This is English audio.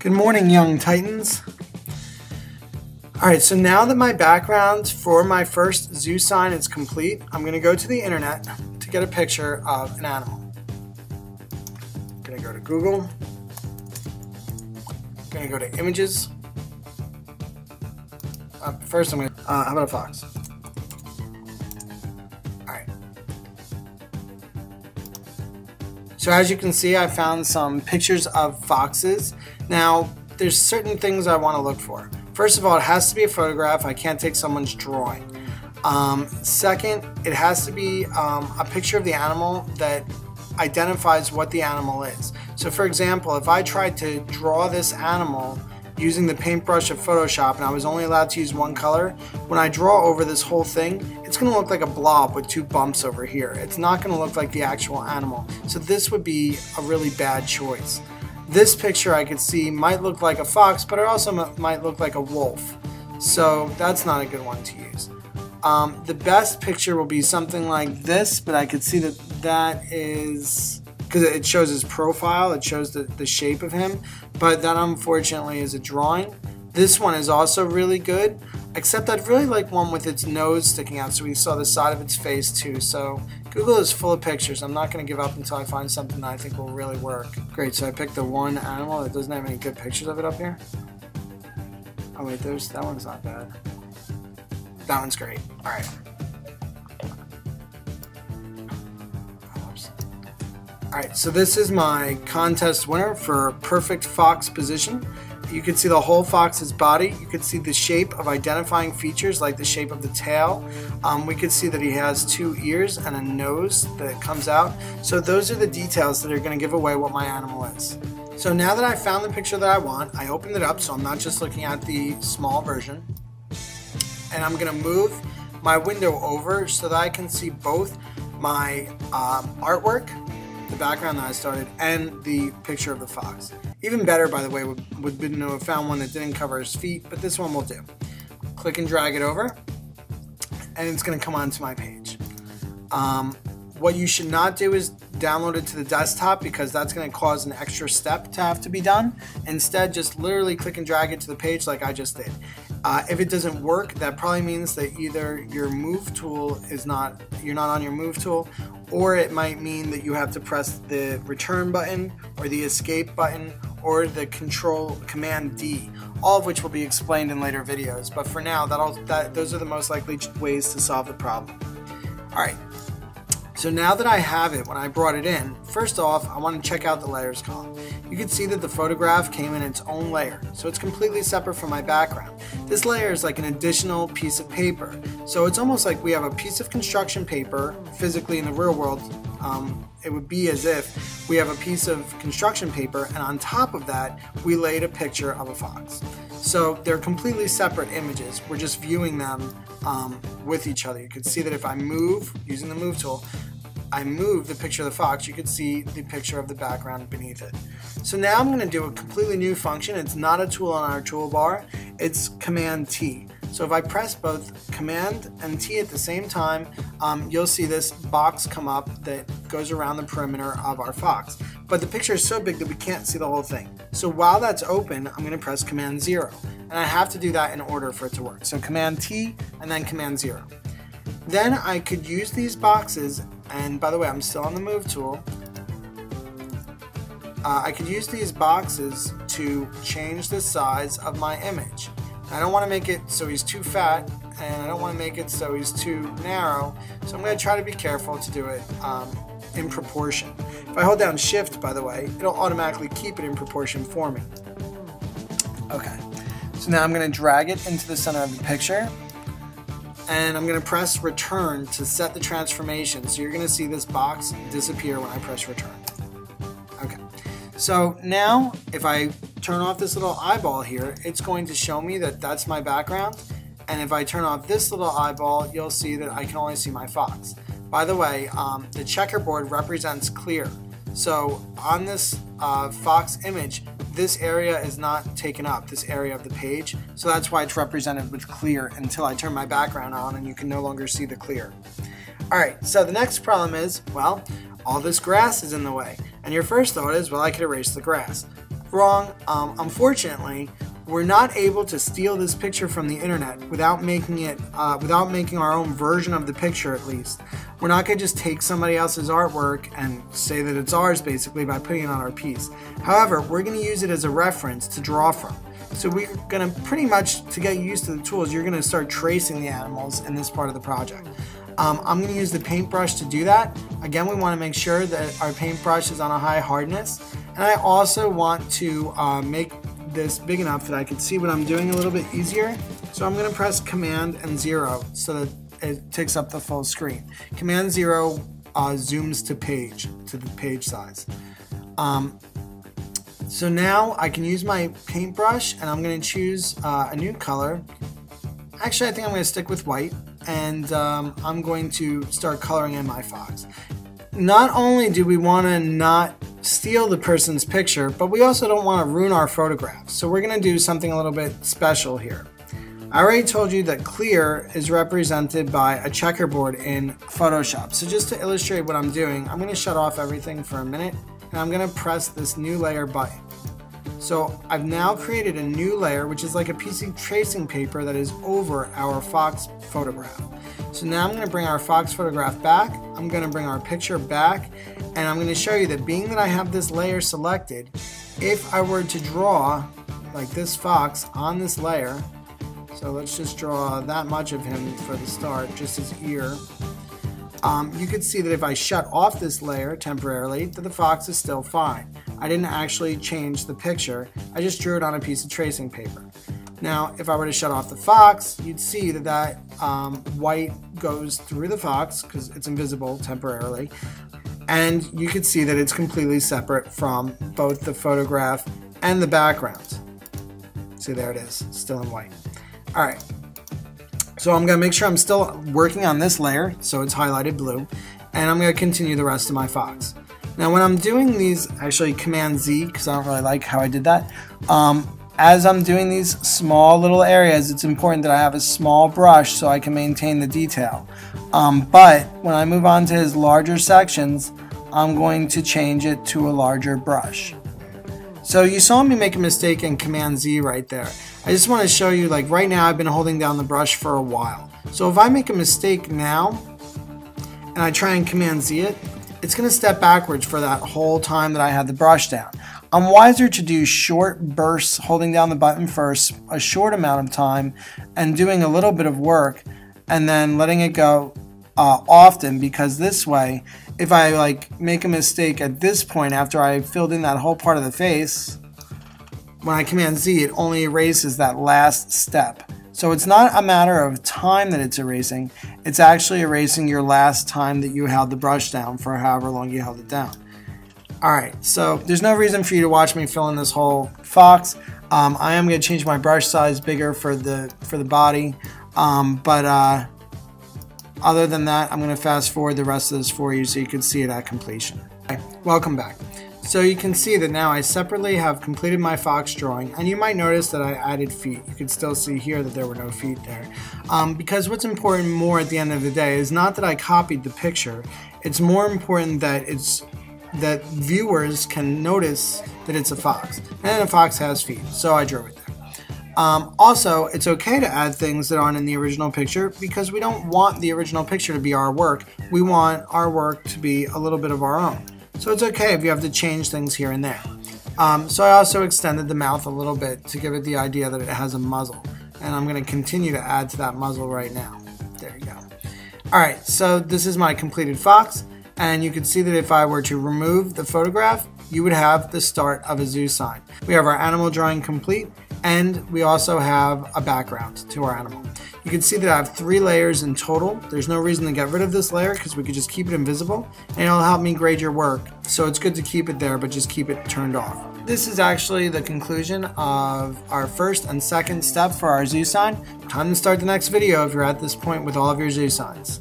Good morning, young titans. Alright, so now that my background for my first zoo sign is complete, I'm going to go to the internet to get a picture of an animal. I'm going to go to Google. I'm going to go to images. First I'm going to, how about a fox? Alright. So as you can see, I found some pictures of foxes. Now, there's certain things I want to look for. First of all, it has to be a photograph. I can't take someone's drawing. Second, it has to be a picture of the animal that identifies what the animal is. So for example, if I tried to draw this animal using the paintbrush of Photoshop and I was only allowed to use one color, when I draw over this whole thing, it's going to look like a blob with two bumps over here. It's not going to look like the actual animal. So this would be a really bad choice. This picture I could see might look like a fox, but it also might look like a wolf. So that's not a good one to use. The best picture will be something like this, but I could see that that is, because it shows his profile, it shows the shape of him, but that unfortunately is a drawing. This one is also really good, except I'd really like one with its nose sticking out so we saw the side of its face too. So Google is full of pictures. I'm not going to give up until I find something that I think will really work. Great, so I picked the one animal that doesn't have any good pictures of it up here. Oh wait, that one's not bad. That one's great. Alright. Alright, so this is my contest winner for perfect fox position. You can see the whole fox's body. You can see the shape of identifying features like the shape of the tail. We could see that he has two ears and a nose that comes out. So those are the details that are going to give away what my animal is. So now that I found the picture that I want, I opened it up so I'm not just looking at the small version. And I'm going to move my window over so that I can see both my artwork, the background that I started, and the picture of the fox. Even better, by the way, would be to have found one that didn't cover his feet, but this one will do. Click and drag it over, and it's going to come onto my page. What you should not do is download it to the desktop because that's going to cause an extra step to have to be done. Instead, just literally click and drag it to the page like I just did. If it doesn't work, that probably means that either your move tool is you're not on your move tool, or it might mean that you have to press the return button or the escape button or the command D, all of which will be explained in later videos. But for now, those are the most likely ways to solve the problem. Alright, so now that I have it, when I brought it in, first off, I want to check out the layers column. You can see that the photograph came in its own layer, so it's completely separate from my background. This layer is like an additional piece of paper. So it's almost like we have a piece of construction paper physically in the real world. It would be as if we have a piece of construction paper, and on top of that, we laid a picture of a fox. So they're completely separate images. We're just viewing them with each other. You can see that if I move, using the move tool, I move the picture of the fox, you can see the picture of the background beneath it. So now I'm going to do a completely new function. It's not a tool on our toolbar, it's Command T. So if I press both Command and T at the same time, you'll see this box come up that goes around the perimeter of our fox. But the picture is so big that we can't see the whole thing. So while that's open, I'm going to press Command 0. And I have to do that in order for it to work. So Command T and then Command 0. Then I could use these boxes, and by the way, I'm still on the move tool. I could use these boxes to change the size of my image. I don't want to make it so he's too fat, and I don't want to make it so he's too narrow, so I'm going to try to be careful to do it in proportion. If I hold down Shift, by the way, it'll automatically keep it in proportion for me. Okay, so now I'm going to drag it into the center of the picture, and I'm going to press Return to set the transformation. So you're going to see this box disappear when I press Return. Okay, so now if I turn off this little eyeball here, it's going to show me that that's my background. And if I turn off this little eyeball, you'll see that I can only see my fox. By the way, the checkerboard represents clear. So on this fox image, this area is not taken up, this area of the page. So that's why it's represented with clear until I turn my background on and you can no longer see the clear. Alright, so the next problem is, well, all this grass is in the way. And your first thought is, well, I could erase the grass. wrong. Unfortunately, we're not able to steal this picture from the internet without making our own version of the picture. At least we're not going to just take somebody else's artwork and say that it's ours basically by putting it on our piece. However, we're going to use it as a reference to draw from. So we're going to pretty much, to get used to the tools, you're going to start tracing the animals in this part of the project. I'm going to use the paintbrush to do that. Again, we want to make sure that our paintbrush is on a high hardness, and I also want to make this big enough that I can see what I'm doing a little bit easier. So I'm going to press Command and 0 so that it takes up the full screen. Command 0 zooms to the page size. So now I can use my paintbrush, and I'm going to choose a new color. Actually, I think I'm going to stick with white, and I'm going to start coloring in my fox. Not only do we want to not steal the person's picture, but we also don't want to ruin our photographs. So we're going to do something a little bit special here. I already told you that clear is represented by a checkerboard in Photoshop. So just to illustrate what I'm doing, I'm going to shut off everything for a minute, and I'm going to press this new layer button. So I've now created a new layer, which is like a piece of tracing paper that is over our fox photograph. So now I'm going to bring our fox photograph back, I'm going to bring our picture back, and I'm going to show you that being that I have this layer selected, if I were to draw like this fox on this layer, so let's just draw that much of him for the start, just his ear, you can see that if I shut off this layer temporarily, that the fox is still fine. I didn't actually change the picture, I just drew it on a piece of tracing paper. Now, if I were to shut off the fox, you'd see that white goes through the fox because it's invisible temporarily, and you could see that it's completely separate from both the photograph and the background. See, there it is, still in white. All right. So I'm going to make sure I'm still working on this layer, so it's highlighted blue, and I'm going to continue the rest of my fox. Now when I'm doing these, actually Command Z, because I don't really like how I did that, as I'm doing these small little areas, it's important that I have a small brush so I can maintain the detail. But when I move on to his larger sections, I'm going to change it to a larger brush. So you saw me make a mistake in Command Z right there. I just want to show you, like right now I've been holding down the brush for a while. So if I make a mistake now and I try and Command Z it, it's going to step backwards for that whole time that I had the brush down. I'm wiser to do short bursts, holding down the button for a short amount of time and doing a little bit of work and then letting it go often, because this way, if I like make a mistake at this point after I filled in that whole part of the face, when I Command Z, it only erases that last step. So it's not a matter of time that it's erasing, it's actually erasing your last time that you held the brush down for however long you held it down. Alright, so there's no reason for you to watch me fill in this whole fox. I am going to change my brush size bigger for the body, but other than that, I'm going to fast forward the rest of this for you so you can see it at completion. Okay, welcome back. So you can see that now I separately have completed my fox drawing, and you might notice that I added feet. You can still see here that there were no feet there. Because what's important more at the end of the day is not that I copied the picture, it's more important that that viewers can notice that it's a fox, and a fox has feet, so I drew it there. Also, it's okay to add things that aren't in the original picture because we don't want the original picture to be our work. We want our work to be a little bit of our own. So it's okay if you have to change things here and there. So I also extended the mouth a little bit to give it the idea that it has a muzzle. And I'm going to continue to add to that muzzle right now. There you go. Alright, so this is my completed fox. And you can see that if I were to remove the photograph, you would have the start of a zoo sign. We have our animal drawing complete, and we also have a background to our animal. You can see that I have 3 layers in total. There's no reason to get rid of this layer because we could just keep it invisible, and it'll help me grade your work. So it's good to keep it there, but just keep it turned off. This is actually the conclusion of our first and second step for our zoo sign. Time to start the next video if you're at this point with all of your zoo signs.